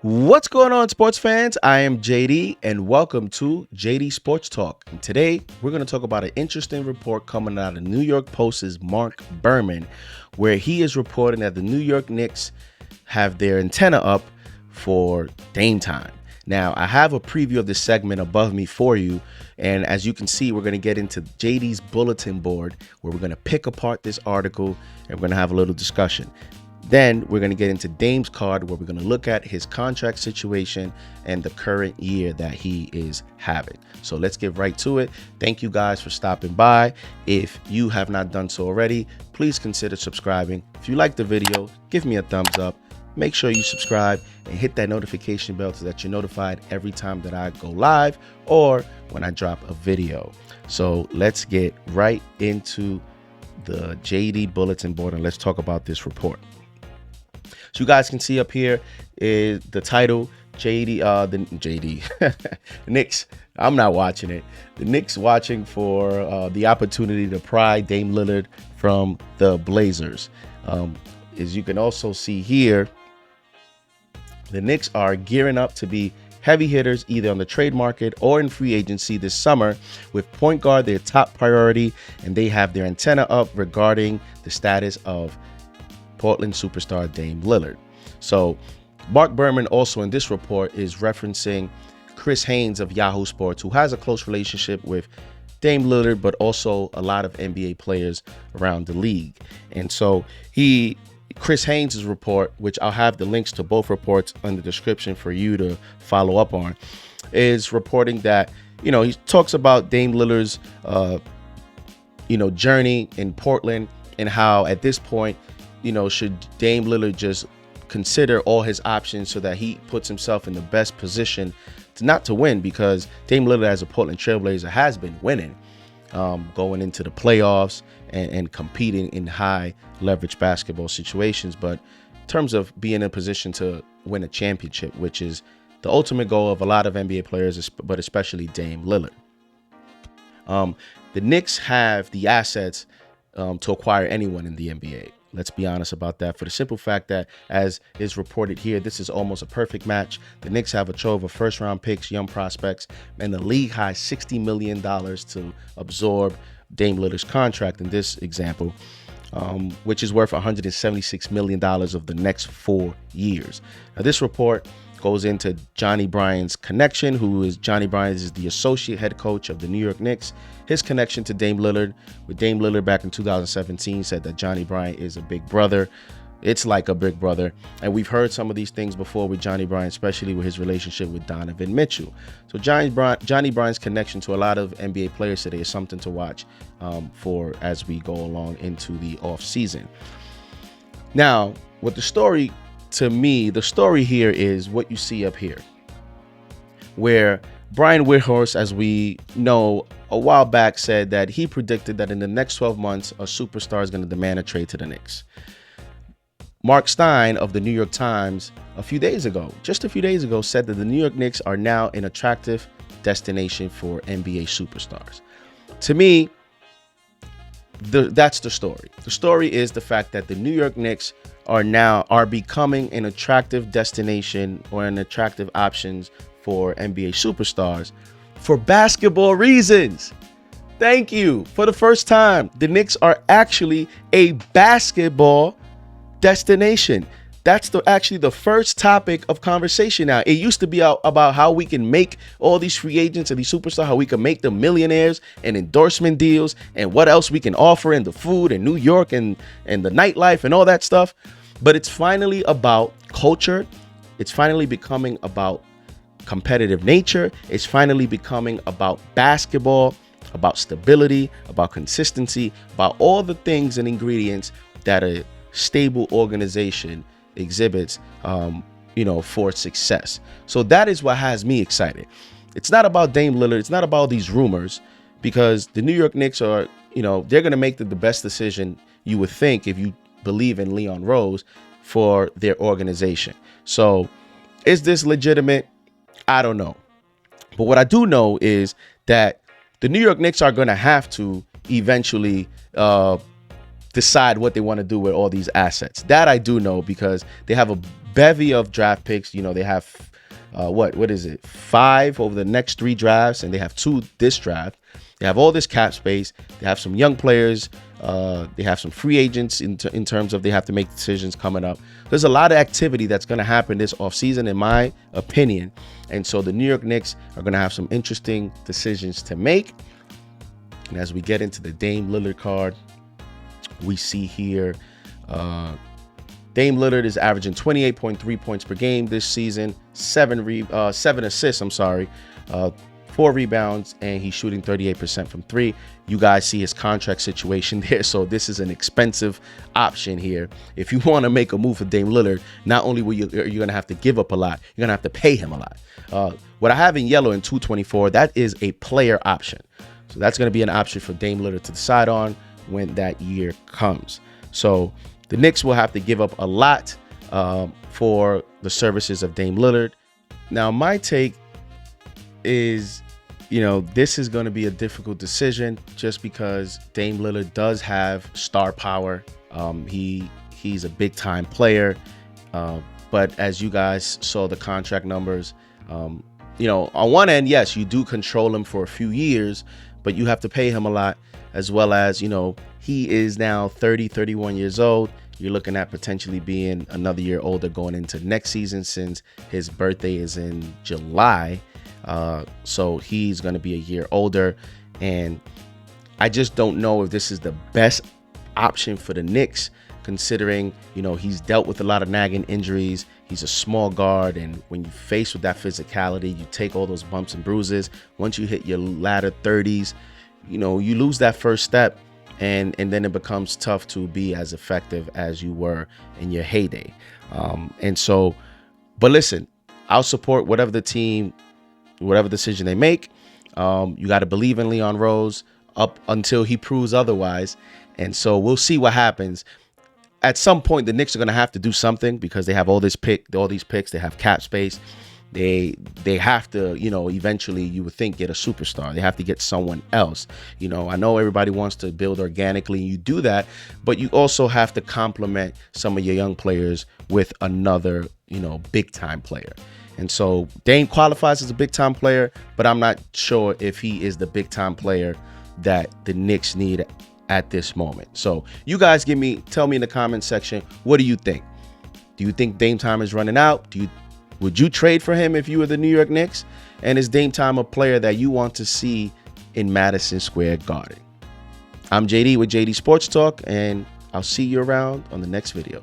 What's going on, sports fans? I am JD, and welcome to JD Sports Talk. And today, we're going to talk about an interesting report coming out of New York Post's Mark Berman, where he is reporting that the New York Knicks have their antenna up for Dame time. Now, I have a preview of this segment above me for you, and as you can see, we're going to get into JD's bulletin board, where we're going to pick apart this article, and we're going to have a little discussion. Then we're going to get into Dame's card, where we're going to look at his contract situation and the current year that he is having. So let's get right to it. Thank you guys for stopping by. If you have not done so already, please consider subscribing. If you like the video, give me a thumbs up. Make sure you subscribe and hit that notification bell so that you're notified every time that I go live or when I drop a video. So let's get right into the JD bulletin board and let's talk about this report. So you guys can see up here is the title, the Knicks. I'm not watching it. The Knicks watching for the opportunity to pry Dame Lillard from the Blazers. As you can also see here, the Knicks are gearing up to be heavy hitters either on the trade market or in free agency this summer, with point guard their top priority, and they have their antenna up regarding the status of Portland superstar Dame Lillard. So Mark Berman also in this report is referencing Chris Haynes of Yahoo Sports, who has a close relationship with Dame Lillard, but also a lot of NBA players around the league. And so Chris Haynes' report, which I'll have the links to both reports in the description for you to follow up on, is reporting that, he talks about Dame Lillard's, journey in Portland and how at this point, should Dame Lillard just consider all his options so that he puts himself in the best position not to win, because Dame Lillard as a Portland Trailblazer has been winning, going into the playoffs and competing in high leverage basketball situations. But in terms of being in a position to win a championship, which is the ultimate goal of a lot of NBA players, but especially Dame Lillard. The Knicks have the assets to acquire anyone in the NBA. Let's be honest about that, for the simple fact that, as is reported here, this is almost a perfect match. The Knicks have a trove of first-round picks, young prospects, and the league-high $60 million to absorb Dame Lillard's contract in this example, which is worth $176 million of the next 4 years. Now, this report goes into Johnny Bryant's connection, Johnny Bryant is the associate head coach of the New York Knicks. His connection to Dame Lillard, with Dame Lillard back in 2017, said that Johnny Bryant is a big brother. It's like a big brother. And we've heard some of these things before with Johnny Bryant, especially with his relationship with Donovan Mitchell. So Johnny Bryant's connection to a lot of NBA players today is something to watch for as we go along into the off season. Now, with the story, to me, the story here is what you see up here, where Brian Windhorst, as we know, a while back said that he predicted that in the next 12 months, a superstar is going to demand a trade to the Knicks. Mark Stein of the New York Times just a few days ago, said that the New York Knicks are now an attractive destination for NBA superstars. To me, that's the story. The story is the fact that the New York Knicks are becoming an attractive destination or an attractive options for NBA superstars for basketball reasons. Thank you. For the first time, the Knicks are actually a basketball destination. That's actually the first topic of conversation now. It used to be about how we can make all these free agents and these superstars, how we can make them millionaires and endorsement deals and what else we can offer in the food and New York and the nightlife and all that stuff. But it's finally about culture. It's finally becoming about competitive nature. It's finally becoming about basketball, about stability, about consistency, about all the things and ingredients that a stable organization exhibits, for success. So that is what has me excited. It's not about Dame Lillard. It's not about these rumors, because the New York Knicks are, they're going to make the best decision, you would think, if you believe in Leon Rose, for their organization. So is this legitimate? I don't know. But what I do know is that the New York Knicks are going to have to eventually decide what they want to do with all these assets. That I do know, because they have a bevy of draft picks. You know, they have what is it? 5 over the next 3 drafts, and they have 2 this draft. They have all this cap space. They have some young players. They have some free agents in terms of they have to make decisions coming up. There's a lot of activity that's going to happen this offseason, in my opinion. And so the New York Knicks are going to have some interesting decisions to make. And as we get into the Dame Lillard card, we see here Dame Lillard is averaging 28.3 points per game this season, 7 assists, 4 rebounds, and he's shooting 38% from 3. You guys see his contract situation there. So this is an expensive option here. If you want to make a move for Dame Lillard, not only are you going to have to give up a lot, you're going to have to pay him a lot. What I have in yellow in 224, that is a player option. So that's going to be an option for Dame Lillard to decide on when that year comes. So the Knicks will have to give up a lot for the services of Dame Lillard. Now, my take is, you know, this is going to be a difficult decision just because Dame Lillard does have star power. He's a big time player. But as you guys saw the contract numbers, you know, on one end, yes, you do control him for a few years, but you have to pay him a lot, as well as, you know, he is now 31 years old. You're looking at potentially being another year older going into next season, since his birthday is in July. So he's going to be a year older. And I just don't know if this is the best option for the Knicks, considering, you know, he's dealt with a lot of nagging injuries. He's a small guard, and when you face with that physicality, you take all those bumps and bruises. Once you hit your latter 30s, you know, you lose that first step, and then it becomes tough to be as effective as you were in your heyday. And so, but listen, I'll support whatever decision they make. You got to believe in Leon Rose up until he proves otherwise. And so we'll see what happens. At some point, the Knicks are going to have to do something because they have all these picks. They have cap space. They have to, you know, eventually, you would think, get a superstar. They have to get someone else. You know, I know everybody wants to build organically. You do that, but you also have to complement some of your young players with another, you know, big time player. And so Dame qualifies as a big time player, but I'm not sure if he is the big time player that the Knicks need at this moment. So you guys tell me in the comment section, what do you think? Do you think Dame time is running out? Would you trade for him if you were the New York Knicks? And is Dame time a player that you want to see in Madison Square Garden? I'm JD with JD Sports Talk, and I'll see you around on the next video.